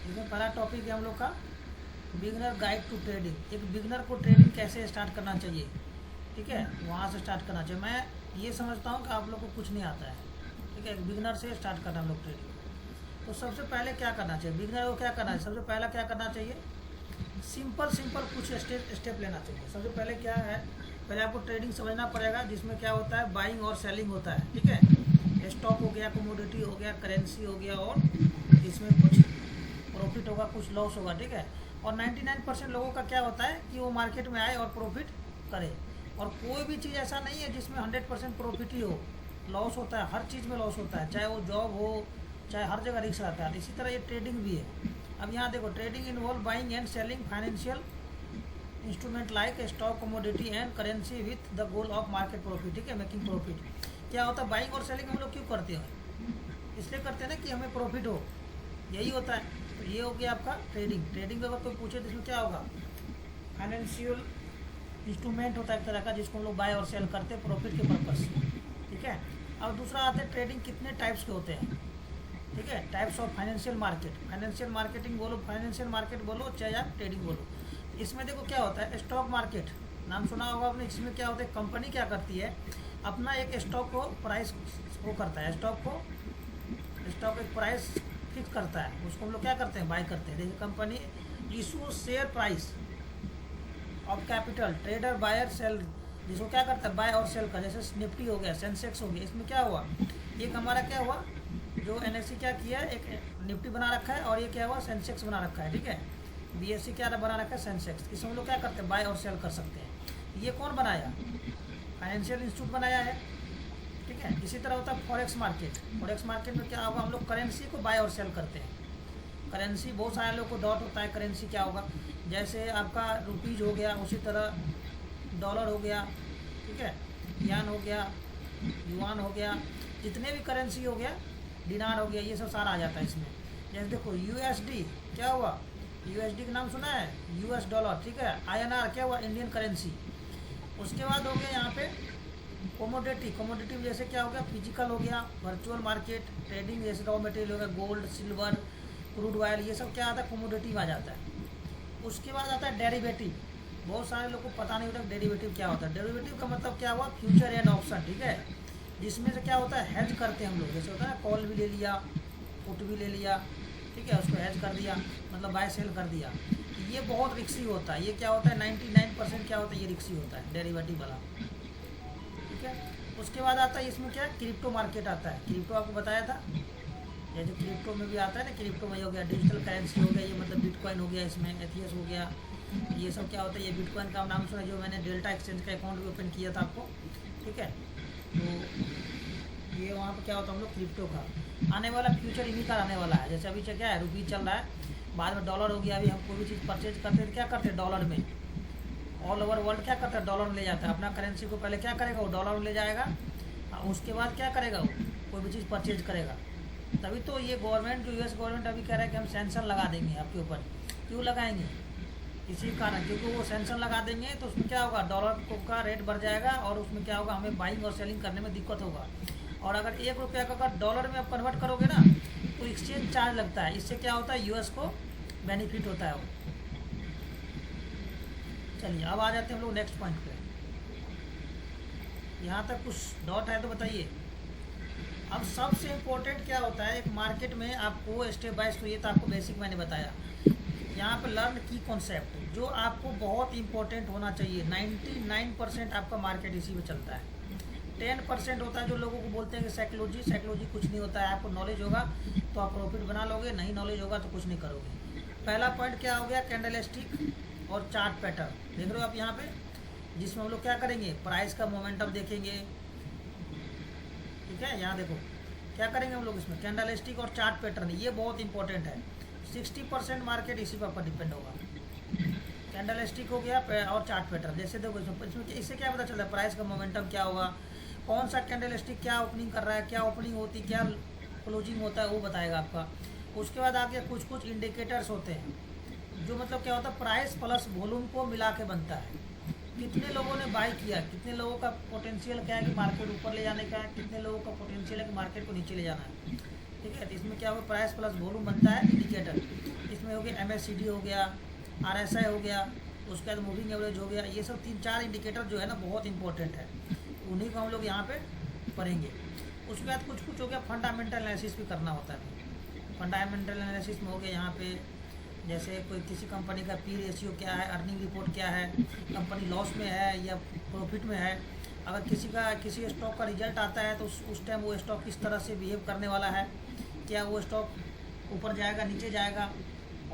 इसमें पहला टॉपिक है हम लोग का बिगनर गाइड टू ट्रेडिंग। एक बिगनर को ट्रेडिंग कैसे स्टार्ट करना चाहिए, ठीक है, वहाँ से स्टार्ट करना चाहिए। मैं ये समझता हूँ कि आप लोग को कुछ नहीं आता है, ठीक है, एक बिगनर से स्टार्ट करना हम लोग ट्रेडिंग। तो सबसे पहले क्या करना चाहिए बिगनर को, क्या करना है, सबसे पहला क्या करना चाहिए, सिंपल कुछ स्टेप लेना चाहिए। सबसे पहले क्या है, पहले आपको ट्रेडिंग समझना पड़ेगा, जिसमें क्या होता है, बाइंग और सेलिंग होता है, ठीक है। स्टॉक हो गया, कमोडिटी हो गया, करेंसी हो गया, और इसमें कुछ प्रॉफिट होगा, कुछ लॉस होगा, ठीक है। और 99% लोगों का क्या होता है कि वो मार्केट में आए और प्रॉफिट करे। और कोई भी चीज़ ऐसा नहीं है जिसमें 100% प्रॉफिट ही हो, लॉस होता है, हर चीज़ में लॉस होता है, चाहे वो जॉब हो, चाहे हर जगह रिस्क रहता है। इसी तरह ये ट्रेडिंग भी है। अब यहाँ देखो, trading involve buying and selling financial instrument like stock, commodity and currency with the goal of market profit, ठीक है, मेकिंग प्रॉफिट। क्या होता है, बाइंग और सेलिंग हम लोग क्यों करते हैं, इसलिए करते हैं ना कि हमें प्रॉफिट हो, यही होता है। तो ये हो गया आपका ट्रेडिंग। ट्रेडिंग अगर कोई पूछे तो इसमें क्या होगा, फाइनेंशियल इंस्ट्रूमेंट होता है एक तरह का, जिसको हम लोग बाय और सेल करते हैं प्रॉफिट के पर्पज से, ठीक है। अब दूसरा आता है ट्रेडिंग कितने टाइप्स के होते हैं, ठीक है, types of financial market. Financial marketing बोलो, फाइनेंशियल मार्केट बोलो, चाहे आप ट्रेडिंग बोलो। इसमें देखो क्या होता है, स्टॉक मार्केट नाम सुना होगा आपने। इसमें क्या होता है, कंपनी क्या करती है, अपना एक स्टॉक को प्राइस वो करता है, स्टॉक एक प्राइस फिक्स करता है, उसको हम लोग क्या करते हैं, बाय करते हैं। जैसे company issue share price of capital, trader buyer sell, जिसको क्या करता है, बाय और सेल कर। जैसे निफ्टी हो गया, सेंसेक्स हो गया, इसमें क्या हुआ, एक हमारा क्या हुआ, जो एनएससी क्या किया है, एक निफ्टी बना रखा है, और ये क्या हुआ, सेंसेक्स बना रखा है, ठीक है। बीएससी क्या बना रखा है, सेंसेक्स। इसमें हम लोग क्या करते हैं, बाय और सेल कर सकते हैं। ये कौन बनाया, फाइनेंशियल इंस्टीट्यूट बनाया है, ठीक है। इसी तरह होता है फॉरेक्स मार्केट। फॉरेक्स मार्केट में क्या होगा, हम लोग करेंसी को बाय और सेल करते हैं। करेंसी बहुत सारे लोग को डाउट होता है, करेंसी क्या होगा, जैसे आपका रुपीज़ हो गया, उसी तरह डॉलर हो गया, ठीक है, यान हो गया, युआन हो गया, जितने भी करेंसी हो गया, दिनार हो गया, ये सब सारा आ जाता है इसमें। जैसे देखो यूएसडी क्या हुआ, यूएसडी का नाम सुना है, यूएस डॉलर, ठीक है। आईएनआर क्या हुआ, इंडियन करेंसी। उसके बाद हो गया यहाँ पे कमोडिटी जैसे क्या हो गया, फिजिकल हो गया, वर्चुअल मार्केट, ट्रेडिंग जैसे रॉ मटेरियल हो गया, गोल्ड, सिल्वर, क्रूड ऑयल, ये सब क्या आता है, कमोडिटी में आ जाता है। उसके बाद आता है डेरिवेटिव। बहुत सारे लोग को पता नहीं होता डेरिवेटिव क्या होता है। डेरिवेटिव का मतलब क्या हुआ, फ्यूचर एंड ऑप्शन, ठीक है, जिसमें से क्या होता है, हेज करते हैं हम लोग। जैसे होता है ना, कॉल भी ले लिया, पुट भी ले लिया, ठीक है, उसको हेज कर दिया, मतलब बाय सेल कर दिया। ये बहुत रिक्सी होता है। ये क्या होता है, 99% क्या होता है, ये रिक्सी होता है डेरिवेटिव वाला, ठीक है। उसके बाद आता है इसमें क्या, क्रिप्टो मार्केट आता है। क्रिप्टो आपको बताया था, ये जो क्रिप्टो में भी आता है ना, क्रिप्टो में हो गया, डिजिटल करेंसी हो गया, ये मतलब बिटकॉइन हो गया, इसमें एथियस हो गया, ये सब क्या होता है। ये बिटकॉइन का नाम सुना, जो मैंने डेल्टा एक्सचेंज का अकाउंट भी ओपन किया था आपको, ठीक है। तो ये वहाँ पर क्या होता है, हम लोग क्रिप्टो का आने वाला फ्यूचर इन्हीं का आने वाला है। जैसे अभी क्या है, रुपीज़ चल रहा है, बाद में डॉलर हो गया। अभी हम कोई भी चीज़ परचेज करते हैं तो क्या करते हैं, डॉलर में। ऑल ओवर वर्ल्ड क्या करता है, डॉलर में ले जाता है। अपना करेंसी को पहले क्या करेगा, वो डॉलर में ले जाएगा, उसके बाद क्या करेगा, वो कोई भी चीज़ परचेज करेगा। तभी तो ये गवर्नमेंट, जो यूएस गवर्नमेंट अभी कह रहा है कि हम सैंक्शन लगा देंगे आपके ऊपर। क्यों लगाएंगे, इसी कारण, क्योंकि वो सैंक्शन लगा देंगे तो उसमें क्या होगा, डॉलर का रेट बढ़ जाएगा, और उसमें क्या होगा, हमें बाइंग और सेलिंग करने में दिक्कत होगा। और अगर 1 रुपया का अगर डॉलर में आप कन्वर्ट करोगे ना, तो एक्सचेंज चार्ज लगता है। इससे क्या होता है, यूएस को बेनिफिट होता है वो। चलिए अब आ जाते हैं हम लोग नेक्स्ट पॉइंट पे। यहाँ तक कुछ डॉट है तो बताइए। अब सबसे इम्पोर्टेंट क्या होता है एक मार्केट में, आपको स्टेप बाय स्टेप, ये तो आपको बेसिक मैंने बताया। यहाँ पे लर्न की कॉन्सेप्ट जो आपको बहुत इंपॉर्टेंट होना चाहिए। 99% आपका मार्केट इसी में चलता है। 10% होता है जो लोगों को बोलते हैं कि साइकोलॉजी कुछ नहीं होता है। आपको नॉलेज होगा तो आप प्रॉफिट बना लोगे, नहीं नॉलेज होगा तो कुछ नहीं करोगे। पहला पॉइंट क्या हो गया, कैंडलस्टिक और चार्ट पैटर्न। देख रहे हो आप यहाँ पे, जिसमें हम लोग क्या करेंगे, प्राइस का मोमेंटम देखेंगे, ठीक है। यहाँ देखो क्या करेंगे हम लोग, इसमें कैंडलस्टिक और चार्ट पैटर्न, ये बहुत इंपॉर्टेंट है। 60% मार्केट इसी पर डिपेंड होगा। कैंडलस्टिक हो गया और चार्ट पैटर्न। जैसे देखो इसमें इससे क्या पता चलता है, प्राइस का मोमेंटम क्या होगा, कौन सा कैंडलस्टिक क्या ओपनिंग कर रहा है, क्या ओपनिंग होती, क्या क्लोजिंग होता है, वो बताएगा आपका। उसके बाद आगे कुछ इंडिकेटर्स होते हैं, जो मतलब क्या होता है, प्राइस प्लस वॉल्यूम को मिला के बनता है। कितने लोगों ने बाय किया, कितने लोगों का पोटेंशियल क्या है कि मार्केट ऊपर ले जाने का है, कितने लोगों का पोटेंशियल है कि मार्केट को नीचे ले जाना है, ठीक ठीक है। तो इसमें क्या होगा, प्राइस प्लस वॉल्यूम बनता है इंडिकेटर। इसमें हो गया MACD हो गया, RSI हो गया, उसके बाद मूविंग एवरेज हो गया। ये सब 3-4 इंडिकेटर जो है ना बहुत इंपॉर्टेंट है, उन्हीं को हम लोग यहाँ पे पढ़ेंगे। उसके बाद कुछ कुछ हो गया फंडामेंटल एनालिसिस भी करना होता है। फंडामेंटल एनालिसिस में हो गया यहाँ पे जैसे कोई किसी कंपनी का P रेशियो क्या है, अर्निंग रिपोर्ट क्या है, कंपनी लॉस में है या प्रॉफिट में है। अगर किसी स्टॉक का रिजल्ट आता है तो उस टाइम वो स्टॉक किस तरह से बिहेव करने वाला है, क्या वो स्टॉक ऊपर जाएगा नीचे जाएगा,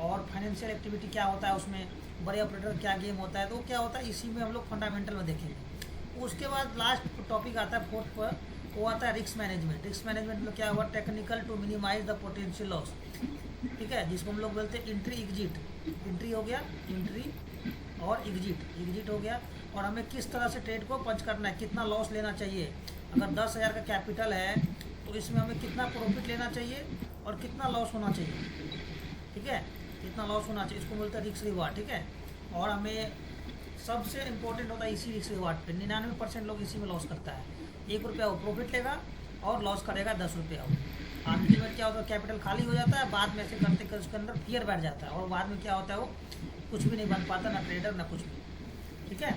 और फाइनेंशियल एक्टिविटी क्या होता है उसमें, बड़े ऑपरेटर क्या गेम होता है, तो क्या होता है इसी में हम लोग फंडामेंटल में देखेंगे। उसके बाद लास्ट टॉपिक आता है फोर्थ पर, वो आता है रिस्क मैनेजमेंट। रिस्क मैनेजमेंट में क्या हुआ, technical to minimise the potential loss, ठीक है, जिसको हम लोग बोलते हैं एंट्री एग्जिट। एंट्री हो गया, एंट्री और एग्जिट हो गया, और हमें किस तरह से ट्रेड को पंच करना है, कितना लॉस लेना चाहिए। अगर 10,000 का कैपिटल है तो इसमें हमें कितना प्रॉफिट लेना चाहिए और कितना लॉस होना चाहिए, ठीक है, कितना लॉस होना चाहिए, इसको बोलते हैं रिस्क रिवार्ड, ठीक है। और हमें सबसे इम्पोर्टेंट होता है इसी रिस्क रिवार्ड पे, 99% लोग इसी में लॉस करता है। 1 रुपया वो प्रॉफिट लेगा और लॉस करेगा 10 रुपया वो। आखिर में क्या होता है, कैपिटल खाली हो जाता है, बाद में ऐसे करते करते उसके अंदर फियर बैठ जाता है, और बाद में क्या होता है वो कुछ भी नहीं बन पाता, ना ट्रेडर ना कुछ भी, ठीक है।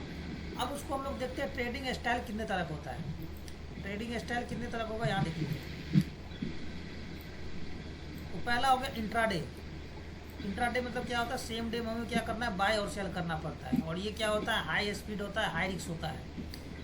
अब उसको हम लोग देखते हैं ट्रेडिंग स्टाइल कितने तरह का होता है। ट्रेडिंग स्टाइल कितने तरह का होगा यहाँ देखिए। तो पहला हो गया इंट्राडे। इंट्राडे मतलब क्या होता है, सेम डे में हमें क्या करना है, बाय और सेल करना पड़ता है, और ये क्या होता है, हाई स्पीड होता है, हाई रिस्क होता है।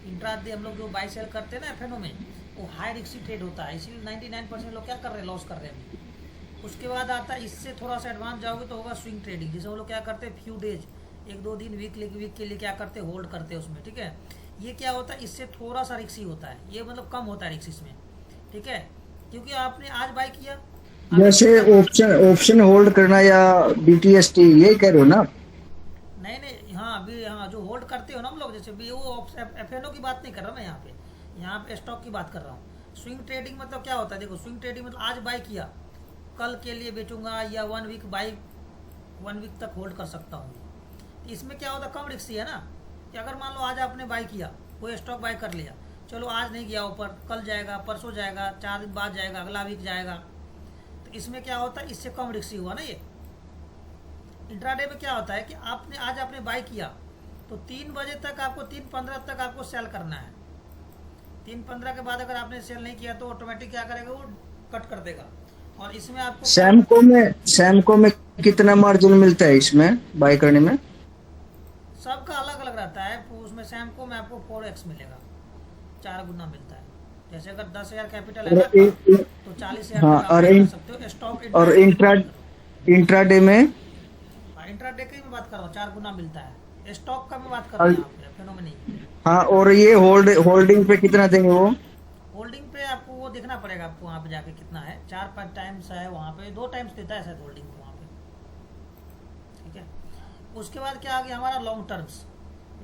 इंट्राडे हम लोग जो बाय सेल करते हैं ना एफएनओ में, वो हाई रिस्की ट्रेड होता है, इसीलिए 99% लोग क्या कर रहे हैं, लॉस कर रहे हैं। उसके बाद आता है, इससे थोड़ा सा एडवांस जाओगे तो होगा स्विंग ट्रेडिंग, जिसे हम लोग क्या करते हैं, फ्यू डेज, 1-2 दिन, वीक के लिए क्या करते हैं, होल्ड करते हैं उसमें, ठीक है। ये क्या होता है, इससे थोड़ा सा रिस्की होता है, ये मतलब कम होता है रिस्क इसमें, ठीक है, क्योंकि आपने आज बाय किया। जैसे ऑप्शन होल्ड करना या BTST, यही कह रहे हो ना? नहीं नहीं, हाँ अभी, हाँ जो होल्ड करते हो ना हम लोग, जैसे भी वो एफएनओ की बात नहीं कर रहा मैं यहाँ पे स्टॉक की बात कर रहा हूँ। स्विंग ट्रेडिंग मतलब क्या होता है, देखो स्विंग ट्रेडिंग मतलब आज बाय किया, कल के लिए बेचूंगा, या 1 वीक तक होल्ड कर सकता हूँ। इसमें क्या होता है, कम रिस्की है ना, कि अगर मान लो आज आपने बाय किया, कोई स्टॉक बाय कर लिया, चलो आज नहीं गया ऊपर, कल जाएगा, परसों जाएगा, 4 दिन बाद जाएगा, अगला वीक जाएगा, तो इसमें क्या होता है, इससे कम रिस्की हुआ ना ये। इंट्राडे में क्या होता है कि आज आपने बाय किया तो 3 बजे तक आपको, 3:15 तक आपको सेल करना है। 3:15 के बाद अगर आपने सेल नहीं किया तो ऑटोमेटिक क्या करेगा, वो कट कर देगा। और इसमें आपको सैमको में कितना मार्जिन मिलता है इसमें बाय करने में? सबका अलग अलग रहता है। उसमें सैमको में आपको 4x मिलेगा, 4 गुना मिलता है। जैसे अगर 10,000 कैपिटल है ना तो 40,000 हाँ, तक आप कर सकते हो स्टॉक। और इंट्राडे में, इंट्राडे की मैं बात कर रहा हूँ, 4 गुना मिलता है। स्टॉक का मैं बात कर रहा हूँ यहाँ पे, एफएनओ में नहीं। हाँ, और ये होल्डिंग पे कितना देंगे वो? होल्डिंग पे आपको वो देखना पड़ेगा, आपको वहाँ पे जाके कितना है, 4-5 टाइम्स है वहाँ पे, 2 टाइम्स देता है शायद होल्डिंग पे वहाँ पे, ठीक है। उसके बाद क्या आ गया हमारा लॉन्ग टर्म्स।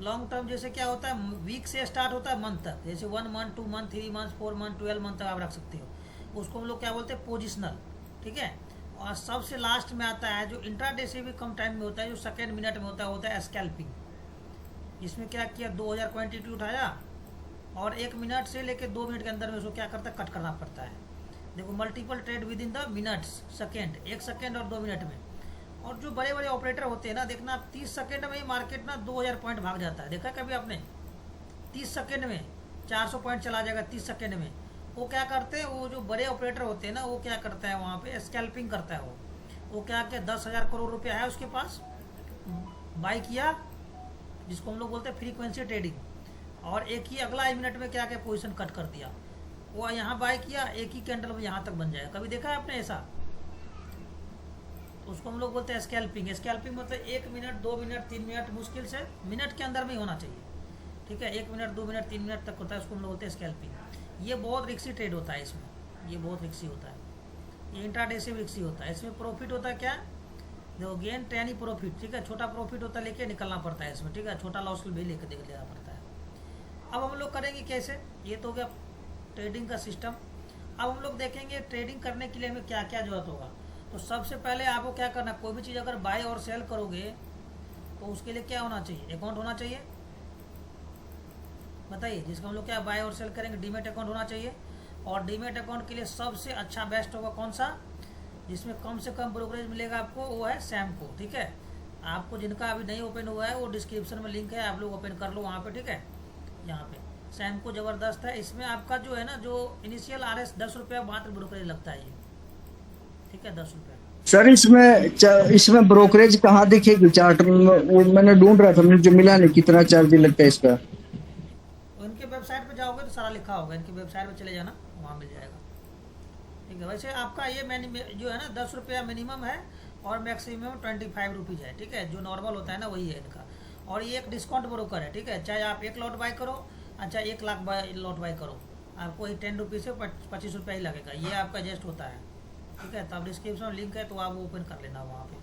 लॉन्ग टर्म जैसे क्या होता है, वीक से स्टार्ट होता है मंथ तक, जैसे 1 month, 2 month, 3 month, 4 month, 12 month तक आप रख सकते हो। उसको हम लोग क्या बोलते हैं, पोजिशनल, ठीक है। और सबसे लास्ट में आता है जो इंट्राडे से भी कम टाइम में होता है, जो सेकेंड मिनट में होता है स्कैल्पिंग। इसमें क्या किया, 2000 क्वांटिटी उठाया और 1 मिनट से लेकर 2 मिनट के अंदर में उसको क्या करता है, कट करना पड़ता है। देखो multiple trade with in the minutes, second, 1 second और 2 मिनट में। और जो बड़े बड़े ऑपरेटर होते हैं ना, देखना 30 सेकेंड में ही मार्केट ना 2000 पॉइंट भाग जाता है, देखा कभी आपने? 30 सेकेंड में 400 पॉइंट चला जाएगा 30 सेकेंड में। वो क्या करते हैं, वो जो बड़े ऑपरेटर होते हैं ना, वो क्या करता है वहाँ पे स्कैल्पिंग करता है। वो क्या 10,000 करोड़ रुपया है उसके पास, बाई किया, जिसको हम लोग बोलते हैं फ्रीक्वेंसी ट्रेडिंग, और एक ही अगला 1 मिनट में क्या पोजीशन कट कर दिया। वो यहाँ बाय किया, एक ही कैंडल में यहाँ तक बन जाएगा। कभी देखा है आपने ऐसा? तो उसको हम लोग बोलते हैं स्कैल्पिंग। स्कैल्पिंग मतलब 1 मिनट, 2 मिनट, 3 मिनट, मुश्किल से मिनट के अंदर में ही होना चाहिए, ठीक है। 1 मिनट, 2 मिनट, 3 मिनट तक होता है, उसको हम लोग बोलते हैं स्कैल्पिंग। ये बहुत रिक्सी ट्रेड होता है, इसमें ये बहुत रिक्सी होता है। ये इंट्राडे से भी रिक्सी होता है। इसमें प्रॉफिट होता है क्या, देखो गेन टैनी प्रॉफिट, ठीक है, छोटा प्रॉफिट होता है, लेके निकलना पड़ता है इसमें, ठीक है, छोटा लॉस भी लेके लेना पड़ता है। अब हम लोग करेंगे कैसे, ये तो हो गया ट्रेडिंग का सिस्टम। अब हम लोग देखेंगे ट्रेडिंग करने के लिए हमें क्या क्या जरूरत होगा। तो सबसे पहले आपको क्या करना, कोई भी चीज़ अगर बाय और सेल करोगे तो उसके लिए क्या होना चाहिए, अकाउंट होना चाहिए। बताइए, जिसका हम लोग क्या बाय और सेल करेंगे, डीमेट अकाउंट होना चाहिए। और डीमेट अकाउंट के लिए सबसे अच्छा बेस्ट होगा कौन सा, जिसमें कम से कम ब्रोकरेज मिलेगा आपको, वो है सैमको। ठीक है, आपको जिनका अभी नहीं ओपन हुआ है वो डिस्क्रिप्शन में लिंक है, आप लोग ओपन कर लो वहाँ पे। ठीक है, यहाँ पे सैमको ज़बरदस्त है। इसमें आपका जो है ना, जो इनिशियल RS 10 रुपया मात्र ब्रोकरेज लगता है ये। ठीक है, 10 रुपया। सर इसमें ब्रोकरेज कहाँ दिखेगी चार्ट में? वो मैंने ढूंढ रहा था, मुझे मिला नहीं, कितना चार्ज लगता है इसका? इनके वेबसाइट पे जाओगे तो सारा लिखा होगा, इनकी वेबसाइट पे चले जाना, वहाँ मिल जाएगा। ठीक है, वैसे आपका ये जो है ना 10 रुपया मिनिमम है और मैक्सिमम 25 रुपीज़ है। ठीक है, जो नॉर्मल होता है ना वही है इनका। और ये एक डिस्काउंट ब्रोकर है। ठीक है, चाहे आप 1 लॉट बाई करो, अच्छा 1 लाख लॉट बाई करो, आपको ही 10 रुपीज़ से 25 रुपया ही लगेगा, ये आपका एडजस्ट होता है। ठीक है, तो आप डिस्क्रिप्शन में लिंक है तो आप ओपन कर लेना वहाँ पे।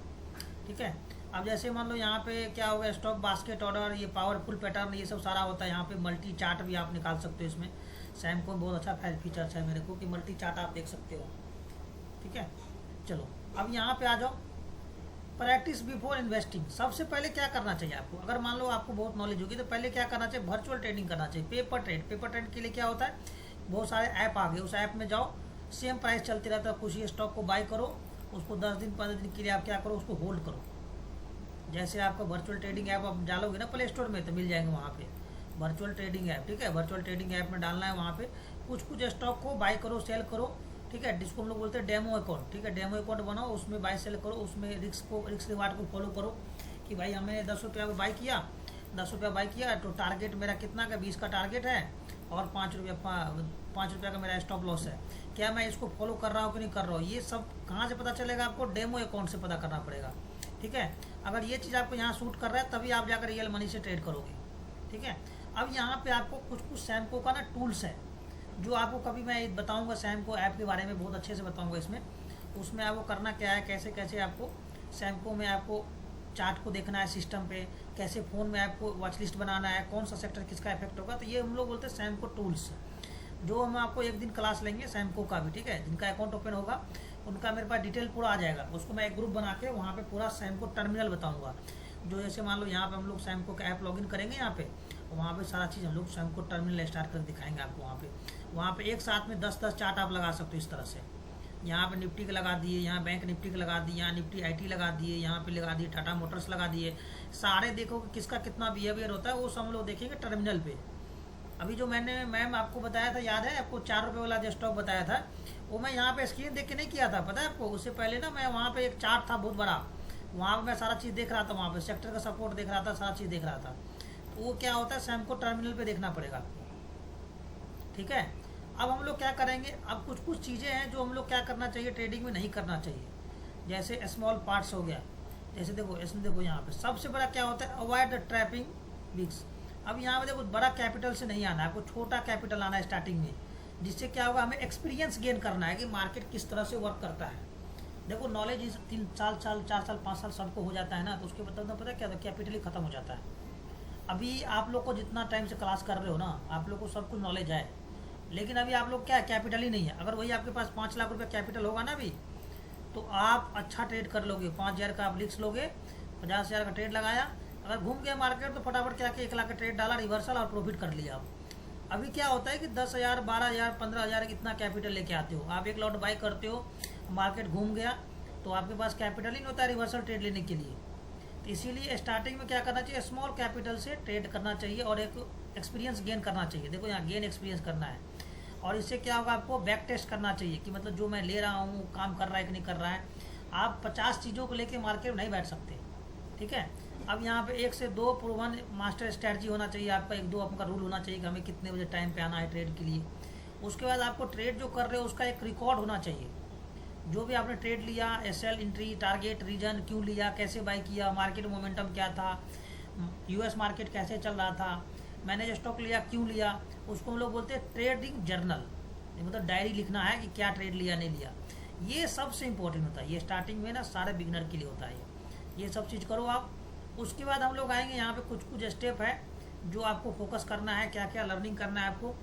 ठीक है, अब जैसे मान लो यहाँ पे क्या होगा, स्टॉक बास्केट ऑर्डर, ये पावरफुल पैटर्न, ये सब सारा होता है। यहाँ पे मल्टी चार्ट भी आप निकाल सकते हो इसमें। सैमको में बहुत अच्छा फीचर्स है मेरे को कि मल्टी चार्ट आप देख सकते हो। ठीक है, चलो अब यहाँ पे आ जाओ। Practice before investing. सबसे पहले क्या करना चाहिए आपको, अगर मान लो आपको बहुत नॉलेज होगी तो पहले क्या करना चाहिए, वर्चुअल ट्रेडिंग करना चाहिए। पेपर ट्रेड के लिए क्या होता है, बहुत सारे ऐप आ गए, उस ऐप में जाओ, सेम प्राइस चलती रहता है, कुछ ही स्टॉक को बाई करो, उसको 10 दिन 15 दिन के लिए आप क्या करो, उसको होल्ड करो। जैसे आपका वर्चुअल ट्रेडिंग ऐप आप डालोगे ना प्ले स्टोर में तो मिल जाएंगे वहाँ पे वर्चुअल ट्रेडिंग ऐप। ठीक है, वर्चुअल ट्रेडिंग ऐप में डालना है, वहाँ पे कुछ स्टॉक को बाई करो, सेल करो। ठीक है, जिसको हम लोग बोलते हैं डेमो अकाउंट। ठीक है, डेमो अकाउंट बनाओ, उसमें बाई सेल करो, उसमें रिस्क रिवार्ड को फॉलो करो कि भाई हमें 10 रुपया को बाई किया, 10 रुपया बाई किया तो टारगेट मेरा कितना का, 20 का टारगेट है और 5 रुपया का मेरा स्टॉप लॉस है, क्या मैं इसको फॉलो कर रहा हूँ कि नहीं कर रहा हूँ। ये सब कहाँ से पता चलेगा आपको, डेमो अकाउंट से पता करना पड़ेगा। ठीक है, अगर ये चीज़ आपको यहाँ शूट कर रहा है तभी आप जाकर रियल मनी से ट्रेड करोगे। ठीक है, अब यहाँ पे आपको कुछ सैमको का ना टूल्स है जो आपको कभी मैं बताऊंगा, सैमको ऐप के बारे में बहुत अच्छे से बताऊंगा इसमें। उसमें आपको करना क्या है, कैसे कैसे आपको सैमको में आपको चार्ट को देखना है सिस्टम पे, कैसे फ़ोन में आपको वॉच लिस्ट बनाना है, कौन सा सेक्टर किसका इफेक्ट होगा। तो ये हम लोग बोलते हैं सैमको टूल्स, जो हम आपको एक दिन क्लास लेंगे सैमको का भी। ठीक है, जिनका अकाउंट ओपन होगा उनका मेरे पास डिटेल पूरा आ जाएगा, उसको मैं एक ग्रुप बना के वहाँ पे पूरा सैमको टर्मिनल बताऊँगा। जो जैसे मान लो यहाँ पे हम लोग सैमको का ऐप लॉगिन करेंगे यहाँ पे, वहाँ पे सारा चीज़ हम लोग सैमको टर्मिनल स्टार्ट कर दिखाएंगे आपको। वहाँ पे एक साथ में 10 चार्ट आप लगा सकते हो इस तरह से। यहाँ पे निफ्टी के लगा दिए, यहाँ बैंक निफ्टी के लगा दिए, यहाँ निफ्टी IT लगा दिए, यहाँ पे लगा दिए टाटा मोटर्स लगा दिए। सारे देखो कि किसका कितना बिहेवियर होता है, वो सब हम लोग देखेंगे टर्मिनल पे। अभी जो मैम आपको बताया था, याद है आपको 4 रुपये वाला जो स्टॉक बताया था, वो मैं यहाँ पे स्क्रीन देख के नहीं किया था, पता है आपको। उससे पहले ना मैं वहाँ पे एक चार्ट था बहुत बड़ा, वहाँ पे मैं सारा चीज़ देख रहा था, वहाँ पे सेक्टर का सपोर्ट देख रहा था, सारा चीज़ देख रहा था। तो वो क्या होता है, सैमको टर्मिनल पे देखना पड़ेगा आपको। ठीक है, अब हम लोग क्या करेंगे, अब कुछ चीज़ें हैं जो हम लोग क्या करना चाहिए, ट्रेडिंग में नहीं करना चाहिए। जैसे स्मॉल पार्ट्स हो गया, जैसे देखो इसमें देखो यहाँ पे सबसे बड़ा क्या होता है, अवॉइड द ट्रैपिंग बिग्स। अब यहाँ पे देखो बड़ा कैपिटल से नहीं आना है, आपको छोटा कैपिटल आना है स्टार्टिंग में, जिससे क्या होगा, हमें एक्सपीरियंस गेन करना है कि मार्केट किस तरह से वर्क करता है। देखो नॉलेज इस 3 साल 4 साल 5 साल सबको हो जाता है ना, तो उसके बाद पता है क्या होता है, कैपिटल ही खत्म हो जाता है। अभी आप लोग को जितना टाइम से क्लास कर रहे हो ना, आप लोग को सब कुछ नॉलेज है, लेकिन अभी आप लोग क्या है, कैपिटल ही नहीं है। अगर वही आपके पास 5 लाख रुपये कैपिटल होगा ना अभी, तो आप अच्छा ट्रेड कर लोगे। 5,000 का आप रिस्क लोगे, 50,000 का ट्रेड लगाया, अगर घूम गया मार्केट तो फटाफट क्या कि 1 लाख का ट्रेड डाला, रिवर्सल और प्रॉफिट कर लिया आप। अभी क्या होता है कि 10,000 12,000 15,000 इतना कैपिटल लेके आते हो, आप 1 लॉट बाई करते हो, मार्केट घूम गया तो आपके पास कैपिटल ही नहीं होता है रिवर्सल ट्रेड लेने के लिए। तो इसीलिए स्टार्टिंग में क्या करना चाहिए, स्मॉल कैपिटल से ट्रेड करना चाहिए और एक एक्सपीरियंस गेन करना चाहिए। देखो यहाँ गेन एक्सपीरियंस करना है, और इससे क्या होगा, आपको बैक टेस्ट करना चाहिए कि मतलब जो मैं ले रहा हूँ काम कर रहा है कि नहीं कर रहा है। आप 50 चीज़ों को लेके मार्केट में नहीं बैठ सकते। ठीक है, अब यहाँ पे 1 से 2 प्रूवन मास्टर स्ट्रैटेजी होना चाहिए आपका, 1-2 आपका रूल होना चाहिए कि हमें कितने बजे टाइम पे आना है ट्रेड के लिए। उसके बाद आपको ट्रेड जो कर रहे हो उसका एक रिकॉर्ड होना चाहिए, जो भी आपने ट्रेड लिया, SL एंट्री, टारगेट, रीजन, क्यों लिया, कैसे बाई किया, मार्केट मोमेंटम क्या था, US मार्केट कैसे चल रहा था, मैंने जो स्टॉक लिया क्यों लिया, उसको हम लोग बोलते हैं ट्रेडिंग जर्नल। मतलब डायरी लिखना है कि क्या ट्रेड लिया नहीं लिया। ये सबसे इंपॉर्टेंट होता है, ये स्टार्टिंग में ना सारे बिगनर के लिए होता है। ये सब चीज़ करो आप। उसके बाद हम लोग आएंगे यहाँ पे कुछ स्टेप है जो आपको फोकस करना है, क्या क्या लर्निंग करना है आपको।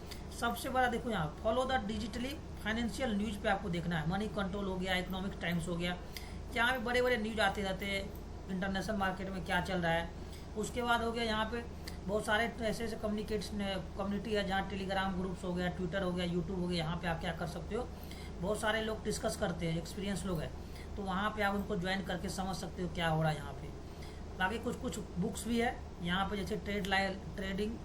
सबसे बड़ा देखो यहाँ follow the digitally financial news पे आपको देखना है। मनी कंट्रोल हो गया, इकोनॉमिक टाइम्स हो गया, यहाँ पे बड़े बड़े न्यूज़ आते रहते हैं इंटरनेशनल मार्केट में क्या चल रहा है। उसके बाद हो गया यहाँ पे बहुत सारे ऐसे ऐसे कम्युनिटी है जहाँ टेलीग्राम ग्रुप्स हो गया, ट्विटर हो गया, यूट्यूब हो गया, यहाँ पे आप क्या कर सकते हो, बहुत सारे लोग डिस्कस करते हैं, एक्सपीरियंस लोग हैं, तो वहाँ पे आप उनको ज्वाइन करके समझ सकते हो क्या हो रहा है यहाँ पे। बाकी कुछ कुछ बुक्स भी है यहाँ पे, जैसे ट्रेडिंग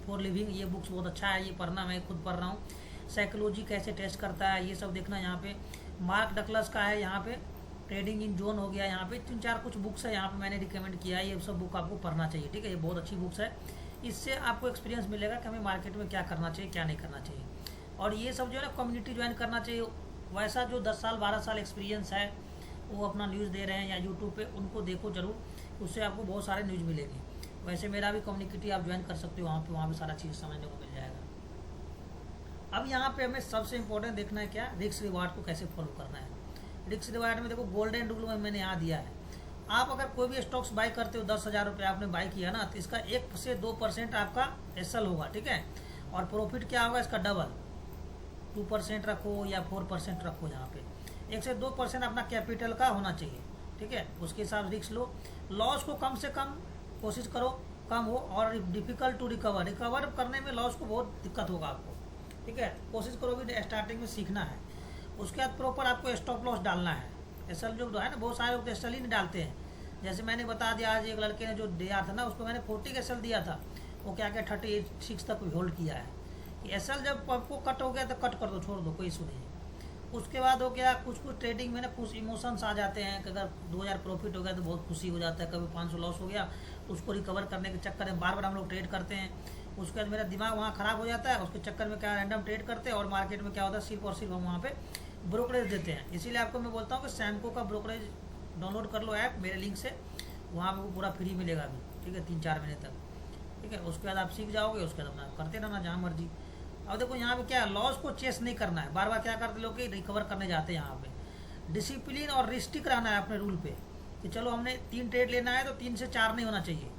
फॉर लिविंग, ये बुक्स बहुत अच्छा है, ये पढ़ना मैं खुद पढ़ रहा हूँ। साइकोलॉजी कैसे टेस्ट करता है ये सब देखना यहाँ पे। मार्क डकलस का है यहाँ पे, ट्रेडिंग इन जोन हो गया, यहाँ पे 3-4 कुछ बुक्स है यहाँ पे मैंने रिकमेंड किया है, ये सब बुक आपको पढ़ना चाहिए, ठीक है, ये बहुत अच्छी बुक्स है। इससे आपको एक्सपीरियंस मिलेगा कि हमें मार्केट में क्या करना चाहिए क्या नहीं करना चाहिए। और ये सब जो है ना कम्युनिटी ज्वाइन करना चाहिए, वैसा जो 10 साल 12 साल एक्सपीरियंस है वो अपना न्यूज़ दे रहे हैं या यूट्यूब पे, उनको देखो जरूर, उससे आपको बहुत सारे न्यूज़ मिलेंगे। वैसे मेरा भी कम्युनिटी आप ज्वाइन कर सकते हो वहाँ पे सारा चीज़ समझने को मिल जाएगा। अब यहाँ पे हमें सबसे इम्पोर्टेंट देखना है क्या, रिस्क रिवार्ड को कैसे फॉलो करना है। रिस्क रिवार्ड में देखो गोल्डन रूल में मैंने यहाँ दिया है, आप अगर कोई भी स्टॉक्स बाई करते हो 10,000 रुपये आपने बाई किया ना, तो इसका 1 से 2% आपका एसएल होगा, ठीक है, और प्रॉफिट क्या होगा इसका डबल, 2% रखो या 4% रखो, यहाँ पे 1 से 2% अपना कैपिटल का होना चाहिए, ठीक है, उसके हिसाब से रिस्क लो। लॉस को कम से कम कोशिश करो कम हो, और डिफिकल्ट टू रिकवर करने में लॉस को बहुत दिक्कत होगा आपको, ठीक है, कोशिश करो कि स्टार्टिंग में सीखना है। उसके बाद प्रॉपर आपको स्टॉप लॉस डालना है। एसएल जो है ना, बहुत सारे लोग एसएल ही नहीं डालते हैं, जैसे मैंने बता दिया, आज एक लड़के ने जो दिया था ना उसको मैंने 40 एसएल दिया था, वो क्या क्या 36 तक होल्ड किया है। एसएल जब आपको कट हो गया तो कट कर दो, छोड़ दो, कोई इशू नहीं है। उसके बाद हो गया कुछ ट्रेडिंग में ना कुछ इमोशंस आ जाते हैं कि अगर 2000 प्रॉफिट हो गया तो बहुत खुशी हो जाता है, कभी 500 लॉस हो गया तो उसको रिकवर करने के चक्कर में बार बार हम लोग ट्रेड करते हैं, उसके बाद मेरा दिमाग वहाँ ख़राब हो जाता है, उसके चक्कर में क्या रैंडम ट्रेड करते हैं और मार्केट में क्या होता है सिर्फ और सिर्फ हम वहाँ पे ब्रोकरेज देते हैं। इसीलिए आपको मैं बोलता हूँ कि सैमको का ब्रोकरेज डाउनलोड कर लो ऐप मेरे लिंक से, वहाँ पे वो पूरा फ्री मिलेगा अभी, ठीक है, 3-4 महीने तक, ठीक है, उसके बाद आप सीख जाओगे, उसके बाद अपना करते रहना जहाँ मर्जी। अब देखो यहाँ पे क्या है, लॉस को चेस नहीं करना है, बार बार क्या करते लोग कि रिकवर करने जाते हैं, यहाँ पे डिसिप्लिन और रिस्ट्रिक्ट रहना है अपने रूल पे, कि चलो हमने 3 ट्रेड लेना है तो 3 से 4 नहीं होना चाहिए,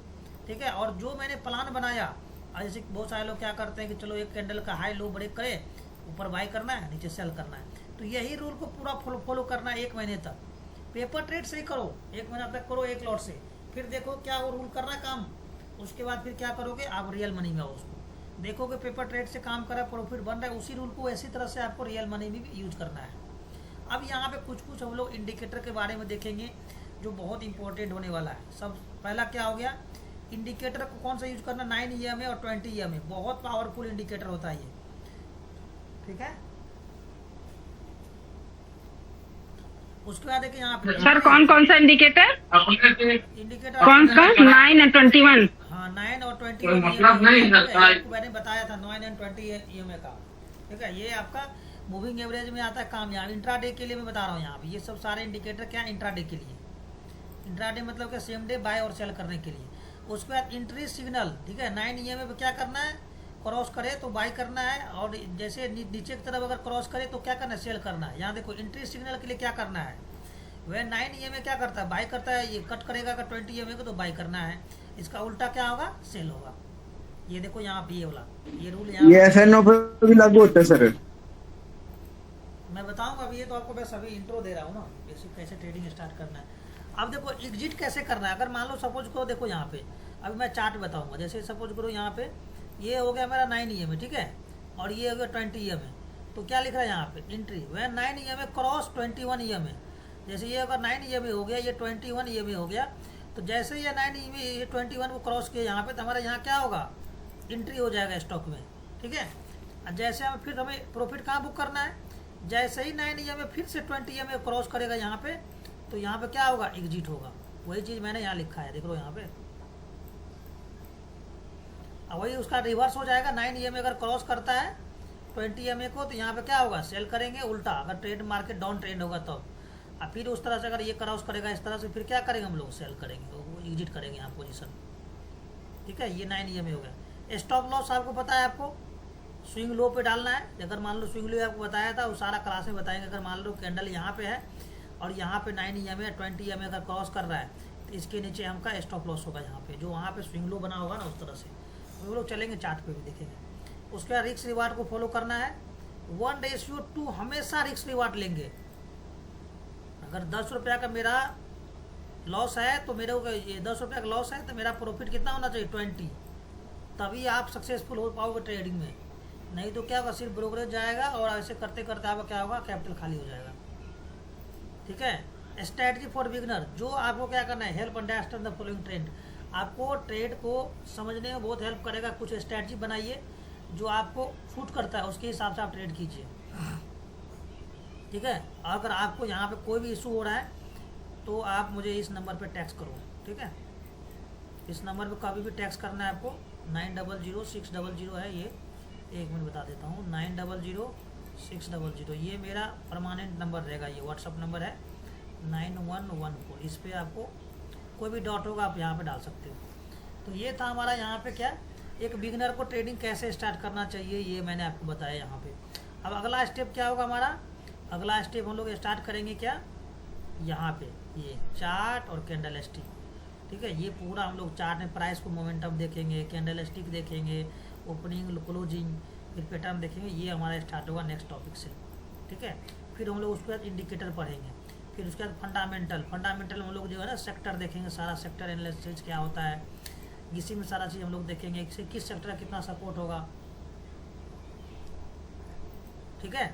ठीक है, और जो मैंने प्लान बनाया, जैसे बहुत सारे लोग क्या करते हैं कि चलो एक कैंडल का हाई लो ब्रेक करे, ऊपर बाई करना है नीचे सेल करना है, तो यही रूल को पूरा फॉलो करना है 1 महीने तक। पेपर ट्रेड से ही करो, 1 महीना तक करो एक लॉट से, फिर देखो क्या वो रूल कर रहा है काम, उसके बाद फिर क्या करोगे आप रियल मनी में उसको देखोगे पेपर ट्रेड से काम कर रहा है, प्रॉफिट बन रहा है, उसी रूल को इसी तरह से आपको रियल मनी में भी यूज करना है। अब यहाँ पे कुछ कुछ हम लोग इंडिकेटर के बारे में देखेंगे जो बहुत इंपॉर्टेंट होने वाला है। सब पहला क्या हो गया, इंडिकेटर को कौन सा यूज करना, 9 EMA और 20 EMA, बहुत पावरफुल इंडिकेटर होता है ये, ठीक है। उसके बाद देखिए यहाँ पे सर कौन कौन सा इंडिकेटर इंडिकेटर कौन सा 9 और 21, हाँ 9 और 20 मतलब नहीं मैंने बताया था 9 और 20 EMA का, ठीक है, ये आपका मूविंग एवरेज में आता है काम। यहाँ इंट्राडे के लिए मैं बता रहा हूँ, यहाँ पे ये सब सारे इंडिकेटर क्या इंट्राडे के लिए, इंट्राडे मतलब क्या सेम डे बाय और सेल करने के लिए। उसके बाद इंट्री सिग्नल, ठीक है, 9 EMA पे क्या करना है, क्रॉस करे तो बाय करना है, और जैसे नीचे की तरफ अगर क्रॉस करे तो क्या करना है, सेल करना है। यहाँ देखो इंट्री सिग्नल के लिए क्या करना है, वह 9 EMA क्या करता है, बाय करता है, ये कट करेगा अगर 20 EMA को तो बाय करना है, इसका उल्टा क्या होगा, सेल होगा। ये देखो यहाँ पे ये वाला ये रूल ये FNO पे भी लागू होता है सर, मैं बताऊंगा अभी, ये तो आपको बस अभी इंट्रो दे रहा हूँ ना, बेसिक कैसे ट्रेडिंग स्टार्ट करना है। अब देखो एग्जिट कैसे करना है, अगर मान लो सपोज करो, देखो यहाँ पे अभी मैं चार्ट बताऊंगा, जैसे सपोज करो यहाँ पे ये हो गया मेरा 9 EMA, ठीक है, और ये हो गया 20 EMA, तो क्या लिख रहा है यहाँ पे एंट्री वह 9 EMA क्रॉस 21 EMA, जैसे ये अगर 9 EMA हो गया, ये 21 EMA हो गया, तो जैसे ये 9 EMA ये 21 को क्रॉस किया यहाँ पे, तो हमारा यहाँ क्या होगा, एंट्री हो जाएगा स्टॉक में, ठीक है। जैसे हम फिर हमें प्रॉफिट कहाँ बुक करना है, जैसे ही 9 EMA फिर से 20 EMA क्रॉस करेगा यहाँ पे, तो यहाँ पे क्या होगा, एग्जिट होगा। वही चीज़ मैंने यहाँ लिखा है, देख लो यहाँ पे, वही उसका रिवर्स हो जाएगा। 9 EMA अगर क्रॉस करता है 20 EMA को, तो यहाँ पे क्या होगा, सेल करेंगे उल्टा, अगर ट्रेड मार्केट डाउन ट्रेंड होगा तब, और फिर उस तरह से अगर ये क्रॉस करेगा इस तरह से, फिर क्या करेंगे हम लोग, सेल करेंगे, तो वो एग्जिट करेंगे यहाँ पोजीशन, ठीक है। ये 9 EMA हो गया। स्टॉप लॉस आपको पता है, आपको स्विंग लो पे डालना है। अगर मान लो स्विंग लो आपको बताया था, वो सारा क्लास में बताएंगे। अगर मान लो कैंडल यहाँ पे है और यहाँ पे 9 EMA 20 EMA अगर क्रॉस कर रहा है, तो इसके नीचे हमका स्टॉप लॉस होगा यहाँ पे, जो वहाँ पे स्विंग लो बना होगा ना, उस तरह से वो लोग चलेंगे, चार्ट पे भी देखेंगे। उसके बाद रिस्क रिवार्ड को फॉलो करना है, 1:2 हमेशा रिस्क रिवार्ड लेंगे। अगर 10 रुपया का मेरा लॉस है तो मेरे को 10 रुपया का लॉस है तो मेरा प्रॉफिट कितना होना चाहिए, 20, तभी आप सक्सेसफुल हो पाओगे ट्रेडिंग में। नहीं तो क्या होगा, सिर्फ ब्रोकरेज जाएगा और ऐसे करते करते आपका क्या होगा, कैपिटल खाली हो जाएगा। ठीक है। स्ट्रैटेजी फॉर बिगनर, जो आपको क्या करना है, help understand the following trend. आपको ट्रेड को समझने में बहुत हेल्प करेगा। कुछ स्ट्रैटेजी बनाइए जो आपको सूट करता है, उसके हिसाब से आप ट्रेड कीजिए। ठीक है। अगर आपको यहाँ पे कोई भी इशू हो रहा है तो आप मुझे इस नंबर पे टैक्स करो। ठीक है, इस नंबर पे कभी भी टैक्स करना है आपको। 900600 है ये, एक मिनट बता देता हूँ। 900600 ये मेरा परमानेंट नंबर रहेगा। ये व्हाट्सअप नंबर है 9114। इस पर आपको कोई भी डॉट होगा आप यहाँ पे डाल सकते हो। तो ये था हमारा यहाँ पे क्या, एक बिगनर को ट्रेडिंग कैसे स्टार्ट करना चाहिए, ये मैंने आपको बताया यहाँ पे। अब अगला स्टेप क्या होगा हमारा, अगला स्टेप हम लोग स्टार्ट करेंगे क्या, यहाँ पे ये चार्ट और कैंडल स्टिक। ठीक है, ये पूरा हम लोग चार्ट में प्राइस को मोमेंटम देखेंगे, कैंडल स्टिक देखेंगे, ओपनिंग क्लोजिंग, फिर पैटर्न देखेंगे। ये हमारा स्टार्ट होगा नेक्स्ट टॉपिक से। ठीक है, फिर हम लोग उसके बाद इंडिकेटर पढ़ेंगे, फिर उसके बाद फंडामेंटल हम लोग जो है ना सेक्टर देखेंगे, सारा सेक्टर एनालिसिस क्या होता है, इसी में सारा चीज़ हम लोग देखेंगे, किस सेक्टर का कितना सपोर्ट होगा। ठीक है।